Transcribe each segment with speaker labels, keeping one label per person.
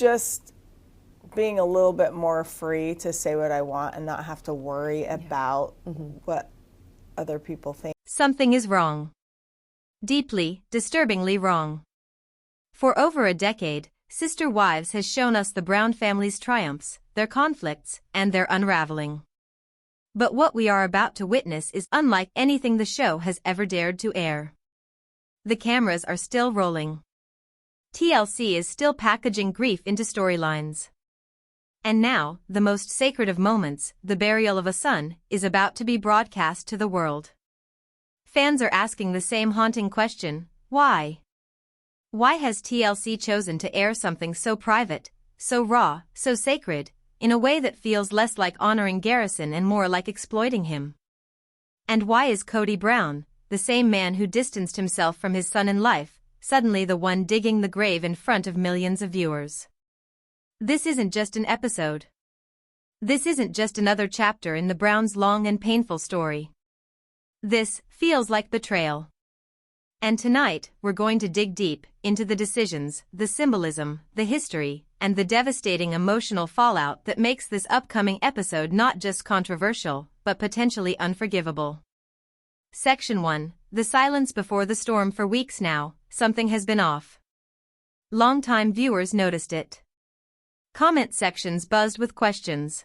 Speaker 1: Just being a little bit more free to say what I want and not have to worry about what other people think.
Speaker 2: Something is wrong. Deeply, disturbingly wrong. For over a decade, Sister Wives has shown us the Brown family's triumphs, their conflicts, and their unraveling. But what we are about to witness is unlike anything the show has ever dared to air. The cameras are still rolling. TLC is still packaging grief into storylines. And now, the most sacred of moments, the burial of a son, is about to be broadcast to the world. Fans are asking the same haunting question: why? Why has TLC chosen to air something so private, so raw, so sacred, in a way that feels less like honoring Garrison and more like exploiting him? And why is Kody Brown, the same man who distanced himself from his son in life, suddenly the one digging the grave in front of millions of viewers? This isn't just an episode. This isn't just another chapter in the Browns' long and painful story. This feels like betrayal. And tonight, we're going to dig deep into the decisions, the symbolism, the history, and the devastating emotional fallout that makes this upcoming episode not just controversial, but potentially unforgivable. Section 1. The silence before the storm. For weeks now, something has been off. Longtime viewers noticed it. Comment sections buzzed with questions.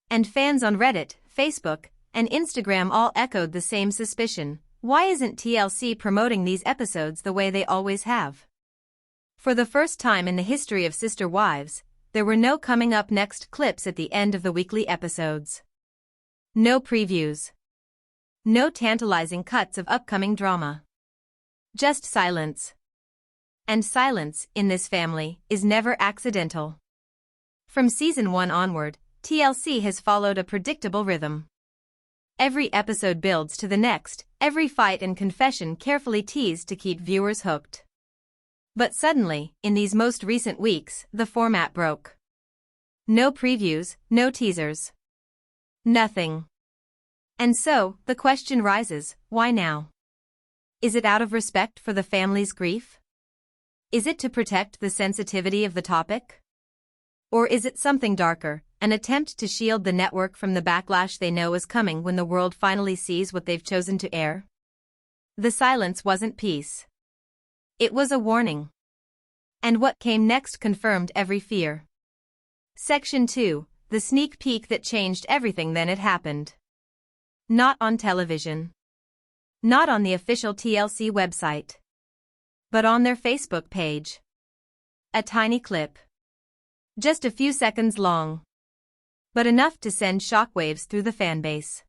Speaker 2: And fans on Reddit, Facebook, and Instagram all echoed the same suspicion. Why isn't TLC promoting these episodes the way they always have? For the first time in the history of Sister Wives, there were no coming up next clips at the end of the weekly episodes. No previews. No tantalizing cuts of upcoming drama. Just silence. And silence, in this family, is never accidental. From season 1 onward, TLC has followed a predictable rhythm. Every episode builds to the next, every fight and confession carefully teased to keep viewers hooked. But suddenly, in these most recent weeks, the format broke. No previews, no teasers. Nothing. And so, the question rises, why now? Is it out of respect for the family's grief? Is it to protect the sensitivity of the topic? Or is it something darker, an attempt to shield the network from the backlash they know is coming when the world finally sees what they've chosen to air? The silence wasn't peace. It was a warning. And what came next confirmed every fear. Section 2. The sneak peek that changed everything. Then it happened. Not on television. Not on the official TLC website. But on their Facebook page. A tiny clip. Just a few seconds long. But enough to send shockwaves through the fanbase.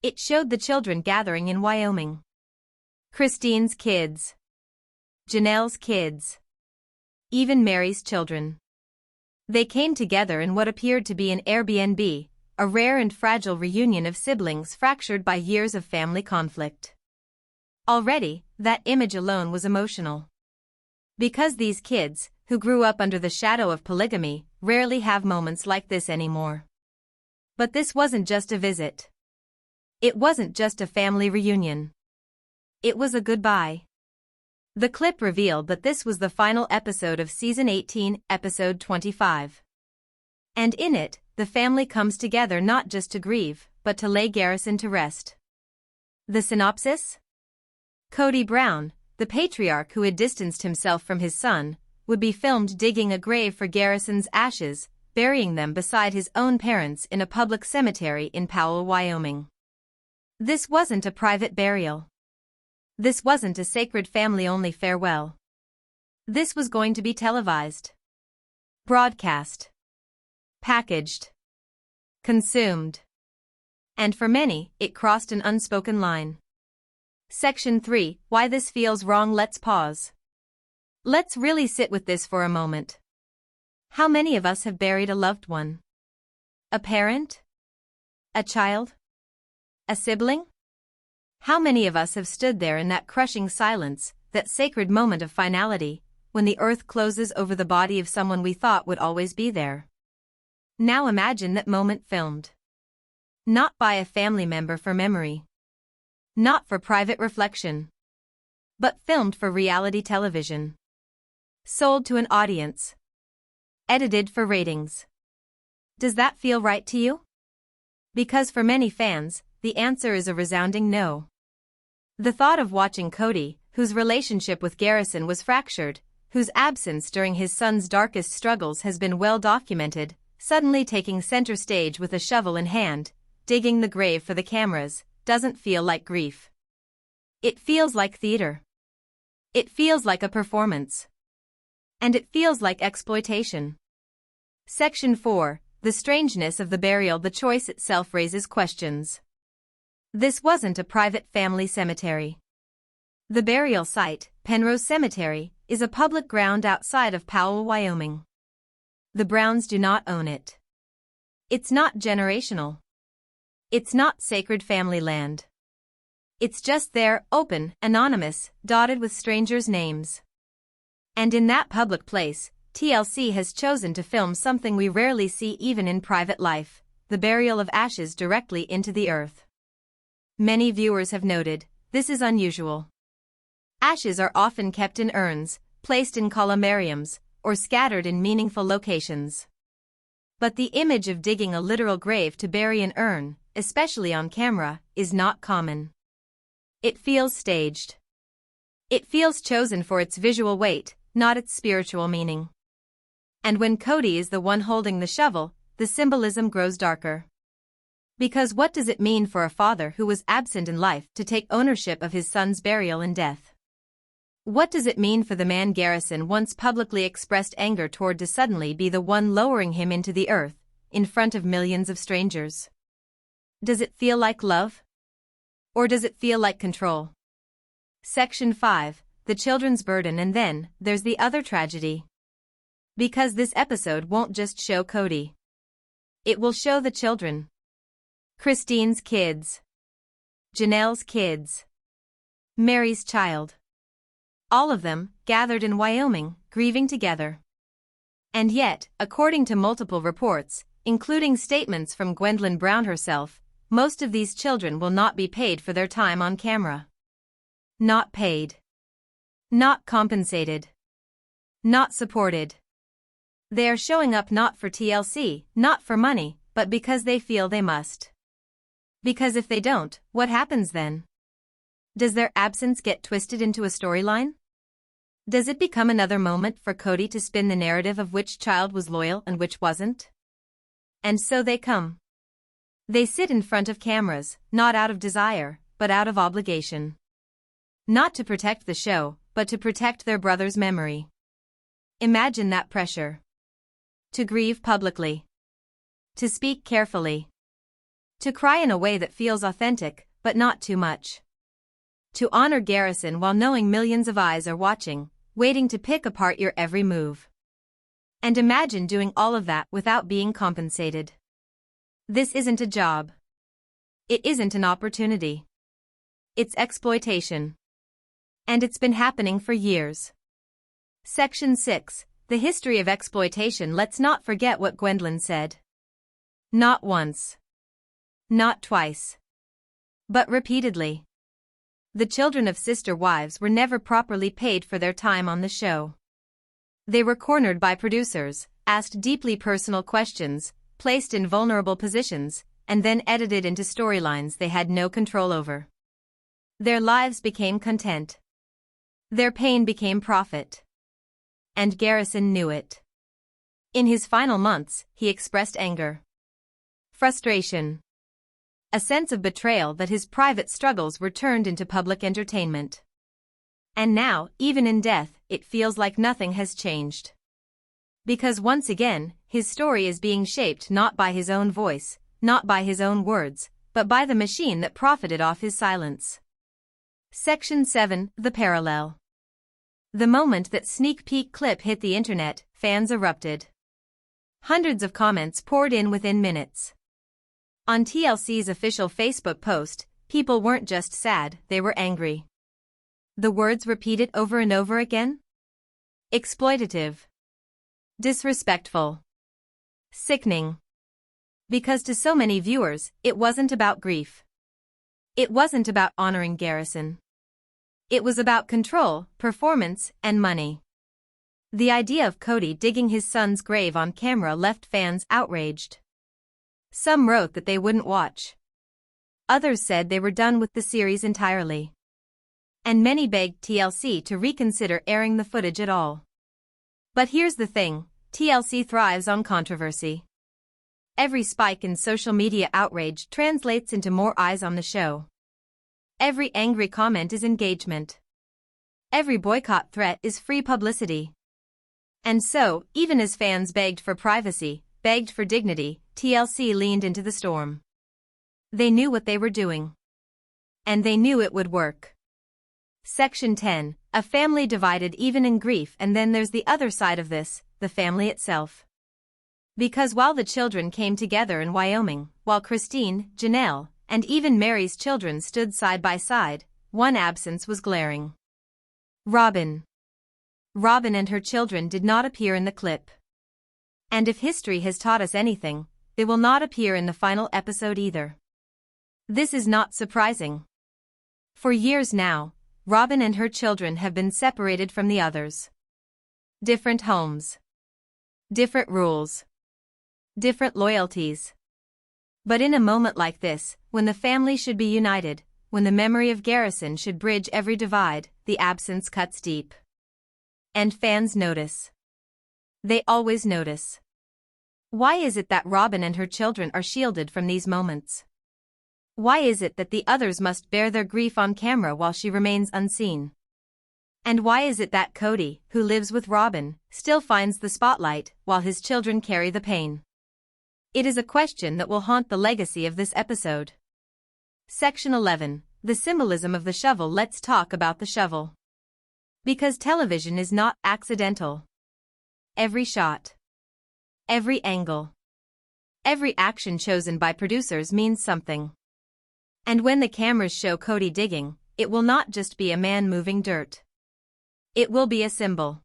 Speaker 2: It showed the children gathering in Wyoming. Christine's kids. Janelle's kids. Even Mary's children. They came together in what appeared to be an Airbnb, a rare and fragile reunion of siblings fractured by years of family conflict. Already, that image alone was emotional. Because these kids, who grew up under the shadow of polygamy, rarely have moments like this anymore. But this wasn't just a visit. It wasn't just a family reunion. It was a goodbye. The clip revealed that this was the final episode of Season 18, Episode 25. And in it, the family comes together not just to grieve, but to lay Garrison to rest. The synopsis? Kody Brown, the patriarch who had distanced himself from his son, would be filmed digging a grave for Garrison's ashes, burying them beside his own parents in a public cemetery in Powell, Wyoming. This wasn't a private burial. This wasn't a sacred family-only farewell. This was going to be televised. Broadcast. Packaged. Consumed. And for many, it crossed an unspoken line. Section 3. Why this feels wrong. Let's pause. Let's really sit with this for a moment. How many of us have buried a loved one? A parent? A child? A sibling? How many of us have stood there in that crushing silence, that sacred moment of finality, when the earth closes over the body of someone we thought would always be there? Now imagine that moment filmed. Not by a family member for memory. Not for private reflection. But filmed for reality television. Sold to an audience. edited for ratings. Does that feel right to you? Because for many fans, the answer is a resounding no. The thought of watching Kody, whose relationship with Garrison was fractured, whose absence during his son's darkest struggles has been well documented, suddenly taking center stage with a shovel in hand, digging the grave for the cameras, doesn't feel like grief. It feels like theater. It feels like a performance. And it feels like exploitation. Section 4, the strangeness of the burial. The choice itself raises questions. This wasn't a private family cemetery. The burial site, Penrose Cemetery, is a public ground outside of Powell, Wyoming. The Browns do not own it. It's not generational. It's not sacred family land. It's just there, open, anonymous, dotted with strangers' names. And in that public place, TLC has chosen to film something we rarely see even in private life, the burial of ashes directly into the earth. Many viewers have noted, this is unusual. Ashes are often kept in urns, placed in columbariums, or scattered in meaningful locations. But the image of digging a literal grave to bury an urn, especially on camera, is not common. It feels staged. It feels chosen for its visual weight, not its spiritual meaning. And when Kody is the one holding the shovel, the symbolism grows darker. Because what does it mean for a father who was absent in life to take ownership of his son's burial and death? What does it mean for the man Garrison once publicly expressed anger toward to suddenly be the one lowering him into the earth, in front of millions of strangers? Does it feel like love? Or does it feel like control? Section 5, the children's burden. And then, there's the other tragedy. Because this episode won't just show Kody. It will show the children. Christine's kids. Janelle's kids. Mary's child. All of them, gathered in Wyoming, grieving together. And yet, according to multiple reports, including statements from Kody Brown herself, most of these children will not be paid for their time on camera. Not paid. Not compensated. Not supported. They are showing up not for TLC, not for money, but because they feel they must. Because if they don't, what happens then? Does their absence get twisted into a storyline? Does it become another moment for Kody to spin the narrative of which child was loyal and which wasn't? And so they come. They sit in front of cameras, not out of desire, but out of obligation. Not to protect the show, but to protect their brother's memory. Imagine that pressure. To grieve publicly. To speak carefully. To cry in a way that feels authentic, but not too much. To honor Garrison while knowing millions of eyes are watching, waiting to pick apart your every move. And imagine doing all of that without being compensated. This isn't a job. It isn't an opportunity. It's exploitation. And it's been happening for years. Section 6, the history of exploitation. Let's not forget what Kody said. Not once. Not twice. But repeatedly. The children of sister wives were never properly paid for their time on the show. They were cornered by producers, asked deeply personal questions, placed in vulnerable positions, and then edited into storylines they had no control over. Their lives became content. Their pain became profit. And Garrison knew it. In his final months, he expressed anger. Frustration. A sense of betrayal that his private struggles were turned into public entertainment. And now, even in death, it feels like nothing has changed. Because once again, his story is being shaped not by his own voice, not by his own words, but by the machine that profited off his silence. Section 7, the parallel. The moment that sneak peek clip hit the internet, fans erupted. Hundreds of comments poured in within minutes. On TLC's official Facebook post, people weren't just sad, they were angry. The words repeated over and over again? Exploitative. Disrespectful. Sickening. Because to so many viewers, it wasn't about grief. It wasn't about honoring Garrison. It was about control, performance, and money. The idea of Kody digging his son's grave on camera left fans outraged. Some wrote that they wouldn't watch. Others said they were done with the series entirely. And many begged TLC to reconsider airing the footage at all. But here's the thing, TLC thrives on controversy. Every spike in social media outrage translates into more eyes on the show. Every angry comment is engagement. Every boycott threat is free publicity. And so, even as fans begged for privacy, begged for dignity, TLC leaned into the storm. They knew what they were doing. And they knew it would work. Section 10, a family divided even in grief, and then there's the other side of this, the family itself. Because while the children came together in Wyoming, while Christine, Janelle, and even Mary's children stood side by side, one absence was glaring. Robyn. Robyn and her children did not appear in the clip. And if history has taught us anything, they will not appear in the final episode either. This is not surprising. For years now, Robyn and her children have been separated from the others. Different homes. Different rules. Different loyalties. But in a moment like this, when the family should be united, when the memory of Garrison should bridge every divide, the absence cuts deep. And fans notice. They always notice. Why is it that Robyn and her children are shielded from these moments? Why is it that the others must bear their grief on camera while she remains unseen? And why is it that Kody, who lives with Robyn, still finds the spotlight while his children carry the pain? It is a question that will haunt the legacy of this episode. Section 11, the symbolism of the shovel. Let's talk about the shovel. Because television is not accidental. Every shot. Every angle. Every action chosen by producers means something. And when the cameras show Kody digging, it will not just be a man moving dirt. It will be a symbol.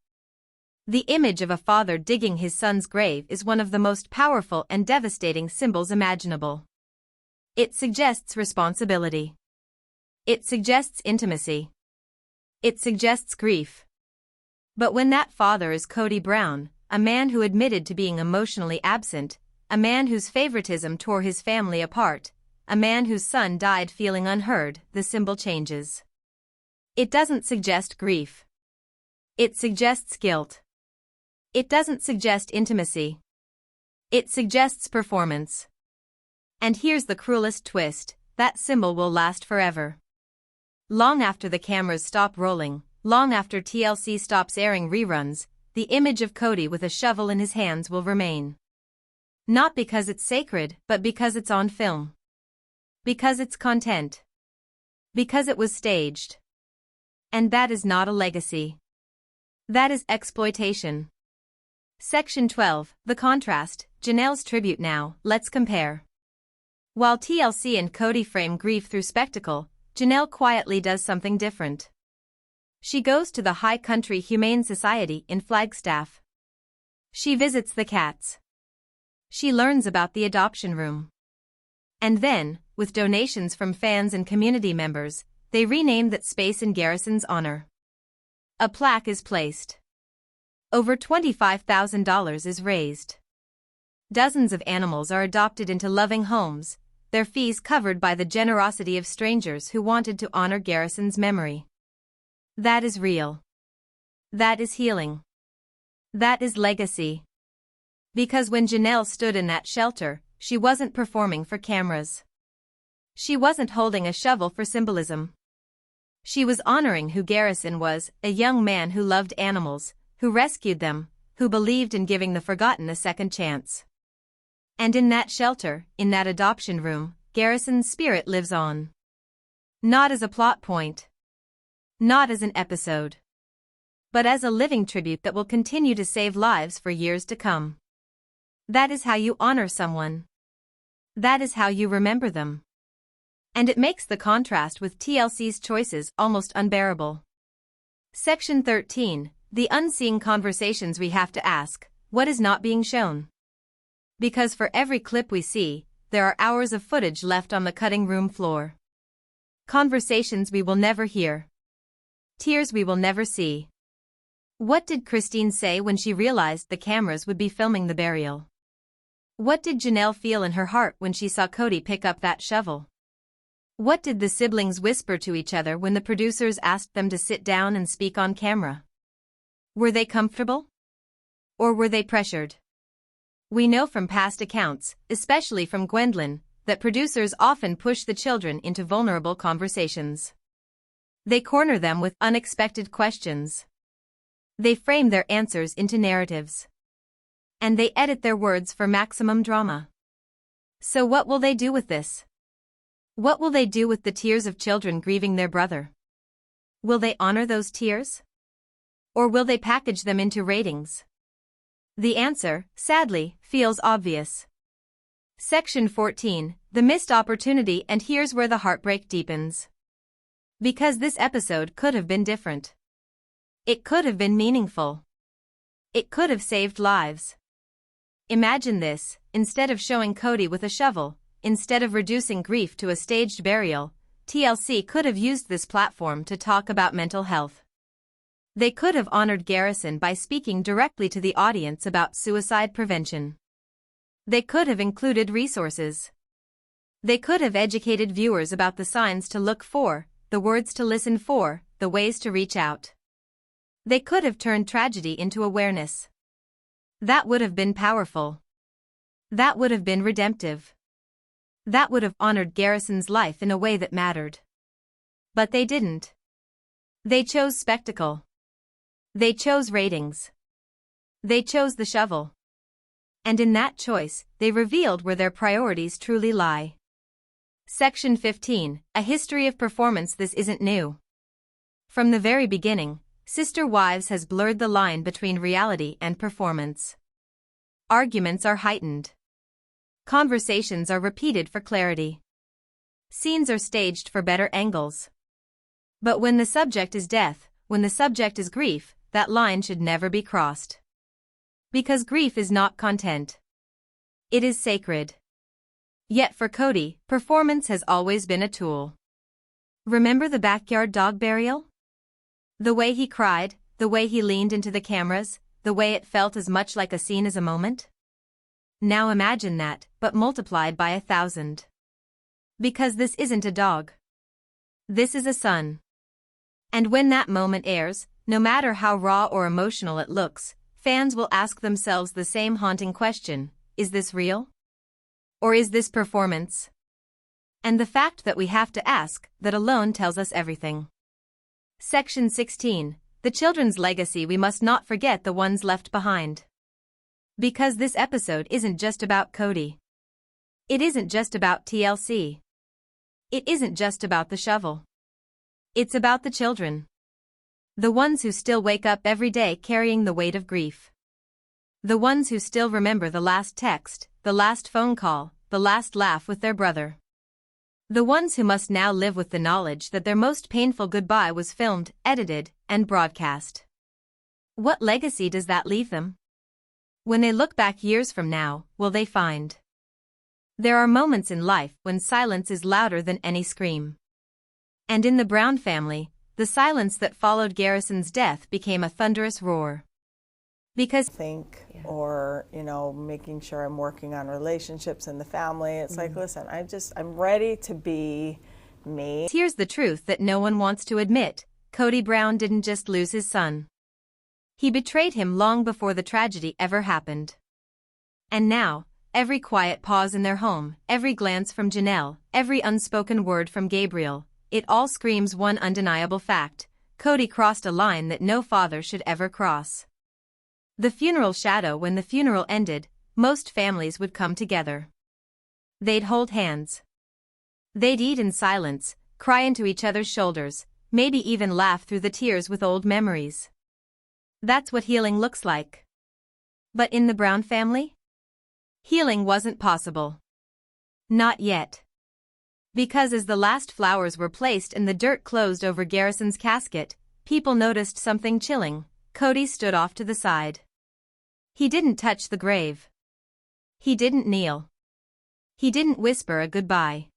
Speaker 2: The image of a father digging his son's grave is one of the most powerful and devastating symbols imaginable. It suggests responsibility. It suggests intimacy. It suggests grief. But when that father is Kody Brown, a man who admitted to being emotionally absent, a man whose favoritism tore his family apart, a man whose son died feeling unheard, the symbol changes. It doesn't suggest grief. It suggests guilt. It doesn't suggest intimacy. It suggests performance. And here's the cruelest twist, that symbol will last forever. Long after the cameras stop rolling, long after TLC stops airing reruns, the image of Kody with a shovel in his hands will remain. Not because it's sacred, but because it's on film. Because it's content. Because it was staged. And that is not a legacy. That is exploitation. Section 12, the contrast, Janelle's tribute. Now, let's compare. While TLC and Kody frame grief through spectacle, Janelle quietly does something different. She goes to the High Country Humane Society in Flagstaff. She visits the cats. She learns about the adoption room. And then, with donations from fans and community members, they rename that space in Garrison's honor. A plaque is placed. Over $25,000 is raised. Dozens of animals are adopted into loving homes, their fees covered by the generosity of strangers who wanted to honor Garrison's memory. That is real. That is healing. That is legacy. Because when Janelle stood in that shelter, she wasn't performing for cameras. She wasn't holding a shovel for symbolism. She was honoring who Garrison was, a young man who loved animals, who rescued them, who believed in giving the forgotten a second chance. And in that shelter, in that adoption room, Garrison's spirit lives on. Not as a plot point. Not as an episode. But as a living tribute that will continue to save lives for years to come. That is how you honor someone. That is how you remember them. And it makes the contrast with TLC's choices almost unbearable. Section 13, the unseen conversations. We have to ask, what is not being shown? Because for every clip we see, there are hours of footage left on the cutting room floor. Conversations we will never hear. Tears we will never see. What did Christine say when she realized the cameras would be filming the burial? What did Janelle feel in her heart when she saw Kody pick up that shovel? What did the siblings whisper to each other when the producers asked them to sit down and speak on camera? Were they comfortable? Or were they pressured? We know from past accounts, especially from Gwendolyn, that producers often push the children into vulnerable conversations. They corner them with unexpected questions. They frame their answers into narratives. And they edit their words for maximum drama. So what will they do with this? What will they do with the tears of children grieving their brother? Will they honor those tears? Or will they package them into ratings? The answer, sadly, feels obvious. Section 14, the missed opportunity, and here's where the heartbreak deepens. Because this episode could have been different. It could have been meaningful. It could have saved lives. Imagine this: instead of showing Kody with a shovel, instead of reducing grief to a staged burial, TLC could have used this platform to talk about mental health. They could have honored Garrison by speaking directly to the audience about suicide prevention. They could have included resources. They could have educated viewers about the signs to look for, the words to listen for, the ways to reach out. They could have turned tragedy into awareness. That would have been powerful. That would have been redemptive. That would have honored Garrison's life in a way that mattered. But they didn't. They chose spectacle. They chose ratings. They chose the shovel. And in that choice, they revealed where their priorities truly lie. Section 15, a history of performance. This isn't new. From the very beginning, Sister Wives has blurred the line between reality and performance. Arguments are heightened. Conversations are repeated for clarity. Scenes are staged for better angles. But when the subject is death, when the subject is grief, that line should never be crossed. Because grief is not content. It is sacred. Yet for Kody, performance has always been a tool. Remember the backyard dog burial? The way he cried, the way he leaned into the cameras, the way it felt as much like a scene as a moment? Now imagine that, but multiplied by 1,000. Because this isn't a dog. This is a son. And when that moment airs, no matter how raw or emotional it looks, fans will ask themselves the same haunting question: is this real? Or is this performance? And the fact that we have to ask, that alone tells us everything. Section 16, the children's legacy. We must not forget the ones left behind. Because this episode isn't just about Kody. It isn't just about TLC. It isn't just about the shovel. It's about the children. The ones who still wake up every day carrying the weight of grief. The ones who still remember the last text, the last phone call, the last laugh with their brother. The ones who must now live with the knowledge that their most painful goodbye was filmed, edited, and broadcast. What legacy does that leave them? When they look back years from now, will they find? There are moments in life when silence is louder than any scream. And in the Brown family, the silence that followed Garrison's death became a thunderous roar. Because
Speaker 1: or, making sure I'm working on relationships in the family. It's like, listen, I'm ready to be me.
Speaker 2: Here's the truth that no one wants to admit: Kody Brown didn't just lose his son. He betrayed him long before the tragedy ever happened. And now, every quiet pause in their home, every glance from Janelle, every unspoken word from Gabriel, it all screams one undeniable fact: Kody crossed a line that no father should ever cross. The funeral shadow. When the funeral ended, most families would come together. They'd hold hands. They'd eat in silence, cry into each other's shoulders, maybe even laugh through the tears with old memories. That's what healing looks like. But in the Brown family? Healing wasn't possible. Not yet. Because as the last flowers were placed and the dirt closed over Garrison's casket, people noticed something chilling. Kody stood off to the side. He didn't touch the grave. He didn't kneel. He didn't whisper a goodbye.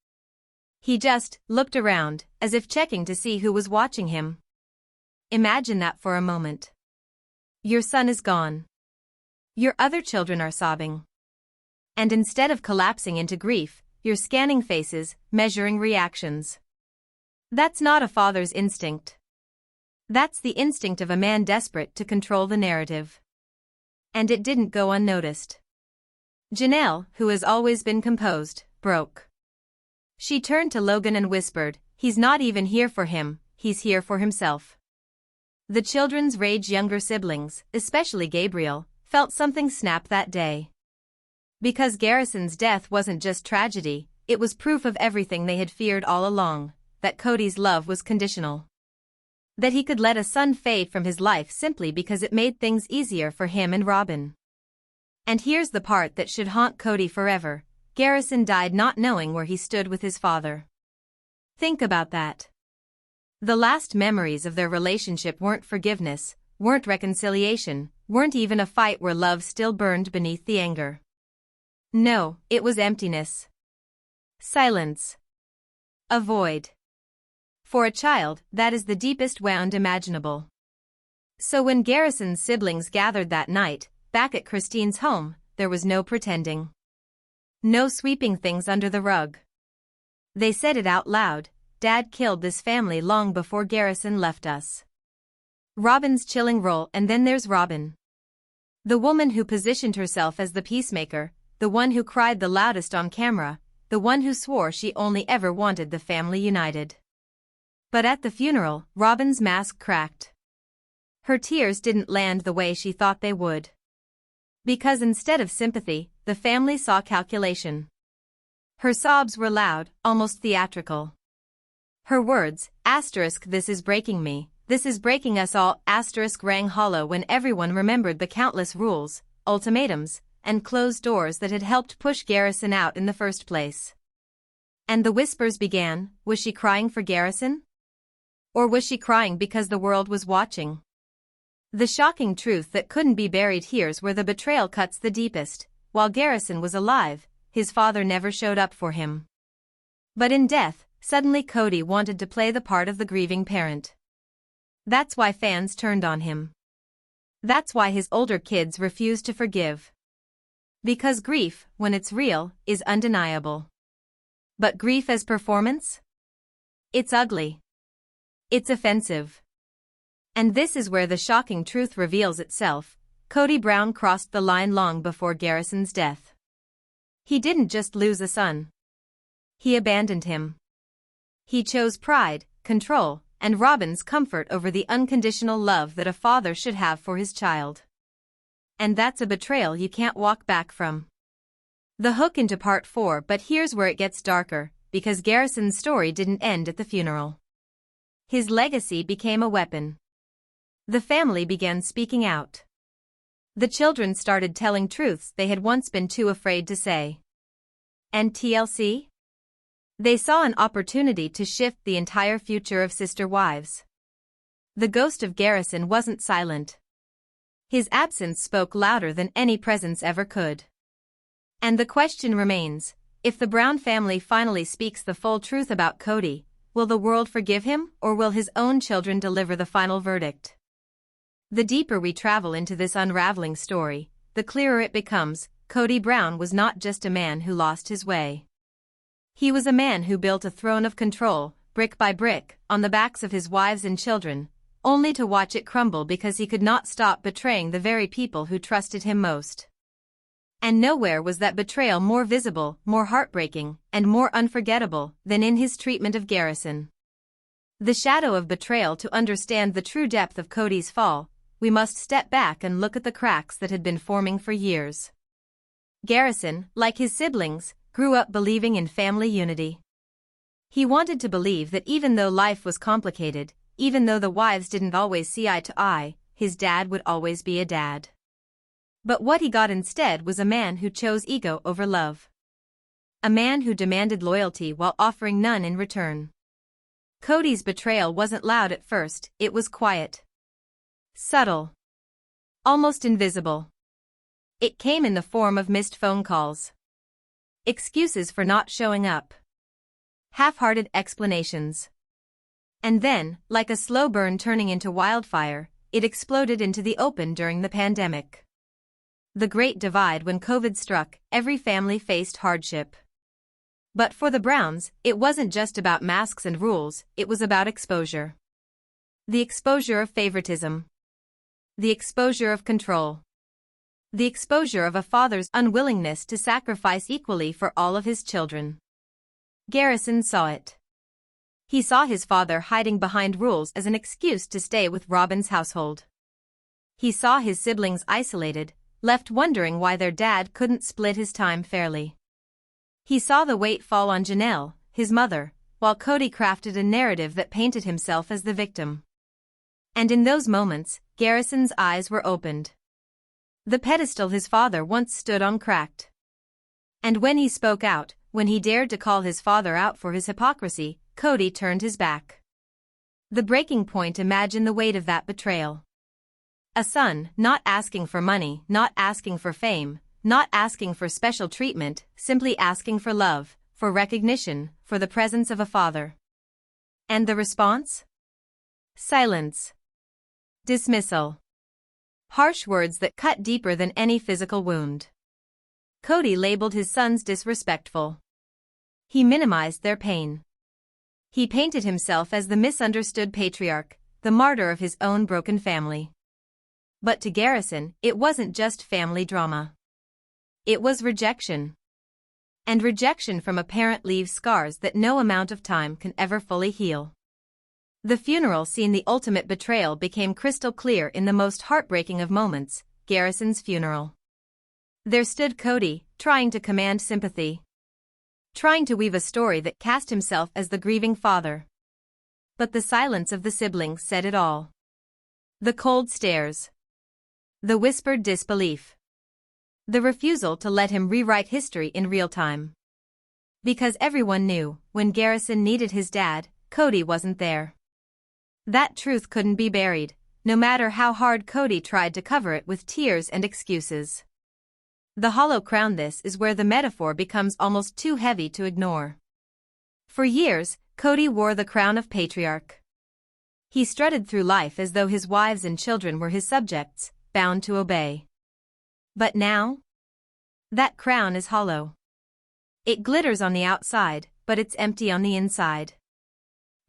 Speaker 2: He just looked around, as if checking to see who was watching him. Imagine that for a moment. Your son is gone. Your other children are sobbing. And instead of collapsing into grief, you're scanning faces, measuring reactions. That's not a father's instinct. That's the instinct of a man desperate to control the narrative. And it didn't go unnoticed. Janelle, who has always been composed, broke. She turned to Logan and whispered, "He's not even here for him, he's here for himself." The children's rage younger siblings, especially Gabriel, felt something snap that day. Because Garrison's death wasn't just tragedy, it was proof of everything they had feared all along, that Kody's love was conditional. That he could let a son fade from his life simply because it made things easier for him and Robyn. And here's the part that should haunt Kody forever: Garrison died not knowing where he stood with his father. Think about that. The last memories of their relationship weren't forgiveness, weren't reconciliation, weren't even a fight where love still burned beneath the anger. No, it was emptiness. Silence. A void. For a child, that is the deepest wound imaginable. So when Garrison's siblings gathered that night, back at Christine's home, there was no pretending. No sweeping things under the rug. They said it out loud: "Dad killed this family long before Garrison left us." Robyn's chilling role, and then there's Robyn. The woman who positioned herself as the peacemaker, the one who cried the loudest on camera, the one who swore she only ever wanted the family united. But at the funeral, Robyn's mask cracked. Her tears didn't land the way she thought they would. Because instead of sympathy, the family saw calculation. Her sobs were loud, almost theatrical. Her words, "this is breaking me, this is breaking us all," rang hollow when everyone remembered the countless rules, ultimatums, and closed doors that had helped push Garrison out in the first place. And the whispers began: was she crying for Garrison? Or was she crying because the world was watching? The shocking truth that couldn't be buried: here's where the betrayal cuts the deepest. While Garrison was alive, his father never showed up for him. But in death, suddenly Kody wanted to play the part of the grieving parent. That's why fans turned on him. That's why his older kids refused to forgive. Because grief, when it's real, is undeniable. But grief as performance? It's ugly. It's offensive. And this is where the shocking truth reveals itself: Kody Brown crossed the line long before Garrison's death. He didn't just lose a son. He abandoned him. He chose pride, control, and Robyn's comfort over the unconditional love that a father should have for his child. And that's a betrayal you can't walk back from. The hook into part 4, but here's where it gets darker, because Garrison's story didn't end at the funeral. His legacy became a weapon. The family began speaking out. The children started telling truths they had once been too afraid to say. And TLC? They saw an opportunity to shift the entire future of sister wives. The ghost of Garrison wasn't silent. His absence spoke louder than any presence ever could. And the question remains: if the Brown family finally speaks the full truth about Kody, will the world forgive him, or will his own children deliver the final verdict? The deeper we travel into this unraveling story, the clearer it becomes: Kody Brown was not just a man who lost his way. He was a man who built a throne of control, brick by brick, on the backs of his wives and children, only to watch it crumble because he could not stop betraying the very people who trusted him most. And nowhere was that betrayal more visible, more heartbreaking, and more unforgettable than in his treatment of Garrison. The shadow of betrayal. To understand the true depth of Kody's fall, we must step back and look at the cracks that had been forming for years. Garrison, like his siblings, grew up believing in family unity. He wanted to believe that even though life was complicated, even though the wives didn't always see eye to eye, his dad would always be a dad. But what he got instead was a man who chose ego over love. A man who demanded loyalty while offering none in return. Kody's betrayal wasn't loud at first, it was quiet. Subtle. Almost invisible. It came in the form of missed phone calls. Excuses for not showing up. Half-hearted explanations. And then, like a slow burn turning into wildfire, it exploded into the open during the pandemic. The Great Divide. When COVID struck, every family faced hardship. But for the Browns, it wasn't just about masks and rules, it was about exposure. The exposure of favoritism. The exposure of control. The exposure of a father's unwillingness to sacrifice equally for all of his children. Garrison saw it. He saw his father hiding behind rules as an excuse to stay with Robyn's household. He saw his siblings isolated, left wondering why their dad couldn't split his time fairly. He saw the weight fall on Janelle, his mother, while Kody crafted a narrative that painted himself as the victim. And in those moments, Garrison's eyes were opened. The pedestal his father once stood on cracked. And when he spoke out, when he dared to call his father out for his hypocrisy, Kody turned his back. The breaking point. Imagine the weight of that betrayal. A son, not asking for money, not asking for fame, not asking for special treatment, simply asking for love, for recognition, for the presence of a father. And the response? Silence. Dismissal. Harsh words that cut deeper than any physical wound. Kody labeled his sons disrespectful. He minimized their pain. He painted himself as the misunderstood patriarch, the martyr of his own broken family. But to Garrison, it wasn't just family drama. It was rejection. And rejection from a parent leaves scars that no amount of time can ever fully heal. The funeral scene. The ultimate betrayal became crystal clear in the most heartbreaking of moments, Garrison's funeral. There stood Kody, trying to command sympathy. Trying to weave a story that cast himself as the grieving father. But the silence of the siblings said it all. The cold stares. The whispered disbelief. The refusal to let him rewrite history in real time. Because everyone knew, when Garrison needed his dad, Kody wasn't there. That truth couldn't be buried, no matter how hard Kody tried to cover it with tears and excuses. The hollow crown. This is where the metaphor becomes almost too heavy to ignore. For years, Kody wore the crown of patriarch. He strutted through life as though his wives and children were his subjects, bound to obey. But now? That crown is hollow. It glitters on the outside, but it's empty on the inside.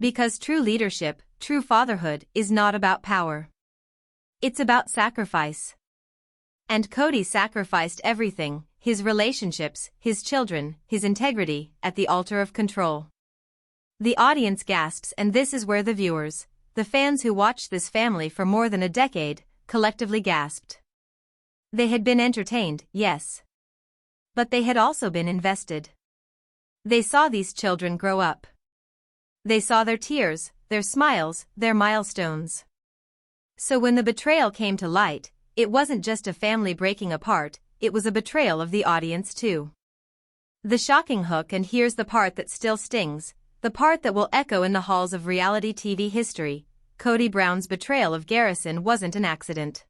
Speaker 2: Because true leadership, true fatherhood, is not about power. It's about sacrifice. And Kody sacrificed everything, his relationships, his children, his integrity, at the altar of control. The audience gasps, and this is where the viewers, the fans who watched this family for more than a decade, collectively gasped. They had been entertained, yes. But they had also been invested. They saw these children grow up. They saw their tears, their smiles, their milestones. So when the betrayal came to light, it wasn't just a family breaking apart, it was a betrayal of the audience too. The shocking hook, and here's the part that still stings, the part that will echo in the halls of reality TV history, Kody Brown's betrayal of Garrison wasn't an accident.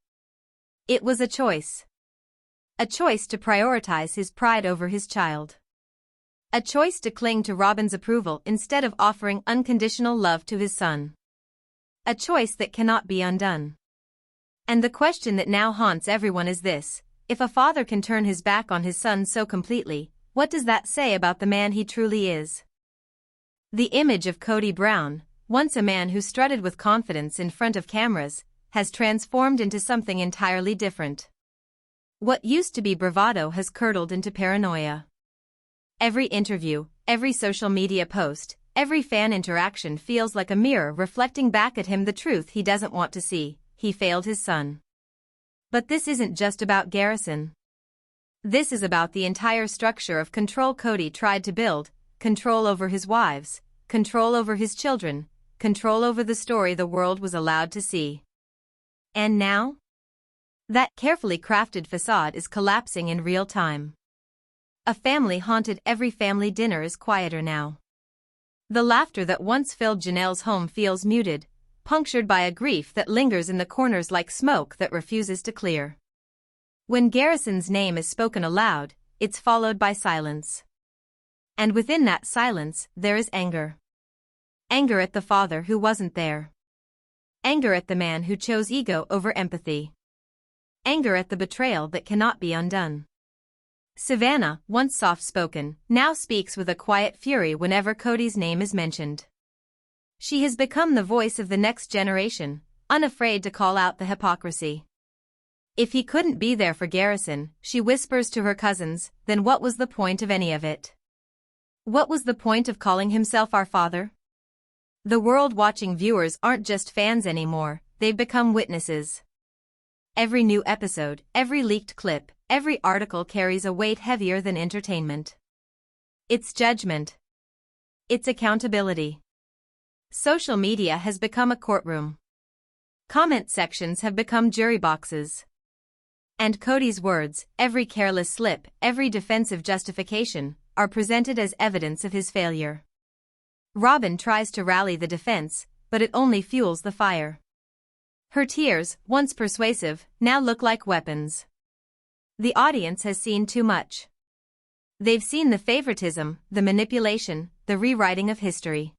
Speaker 2: It was a choice. A choice to prioritize his pride over his child. A choice to cling to Robyn's approval instead of offering unconditional love to his son. A choice that cannot be undone. And the question that now haunts everyone is this: if a father can turn his back on his son so completely, what does that say about the man he truly is? The image of Kody Brown, once a man who strutted with confidence in front of cameras, has transformed into something entirely different. What used to be bravado has curdled into paranoia. Every interview, every social media post, every fan interaction feels like a mirror reflecting back at him the truth he doesn't want to see: he failed his son. But this isn't just about Garrison. This is about the entire structure of control Kody tried to build: control over his wives, control over his children, control over the story the world was allowed to see. And now? That carefully crafted facade is collapsing in real time. A family haunted every family dinner is quieter now. The laughter that once filled Janelle's home feels muted, punctured by a grief that lingers in the corners like smoke that refuses to clear. When Garrison's name is spoken aloud, it's followed by silence. And within that silence, there is anger. Anger at the father who wasn't there. Anger at the man who chose ego over empathy. Anger at the betrayal that cannot be undone. Savannah, once soft-spoken, now speaks with a quiet fury whenever Kody's name is mentioned. She has become the voice of the next generation, unafraid to call out the hypocrisy. If he couldn't be there for Garrison, she whispers to her cousins, then what was the point of any of it? What was the point of calling himself our father? The world-watching viewers aren't just fans anymore, they've become witnesses. Every new episode, every leaked clip, every article carries a weight heavier than entertainment. It's judgment. It's accountability. Social media has become a courtroom. Comment sections have become jury boxes. And Kody's words, every careless slip, every defensive justification, are presented as evidence of his failure. Robyn tries to rally the defense, but it only fuels the fire. Her tears, once persuasive, now look like weapons. The audience has seen too much. They've seen the favoritism, the manipulation, the rewriting of history.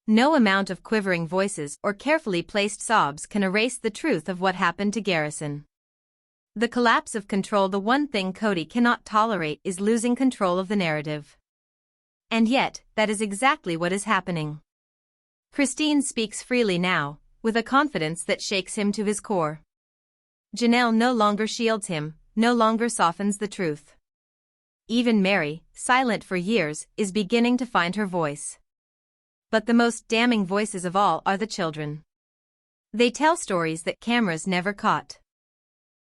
Speaker 2: No amount of quivering voices or carefully placed sobs can erase the truth of what happened to Garrison. The collapse of control. The one thing Kody cannot tolerate is losing control of the narrative. And yet, that is exactly what is happening. Christine speaks freely now, with a confidence that shakes him to his core. Janelle no longer shields him, no longer softens the truth. Even Mary, silent for years, is beginning to find her voice. But the most damning voices of all are the children. They tell stories that cameras never caught.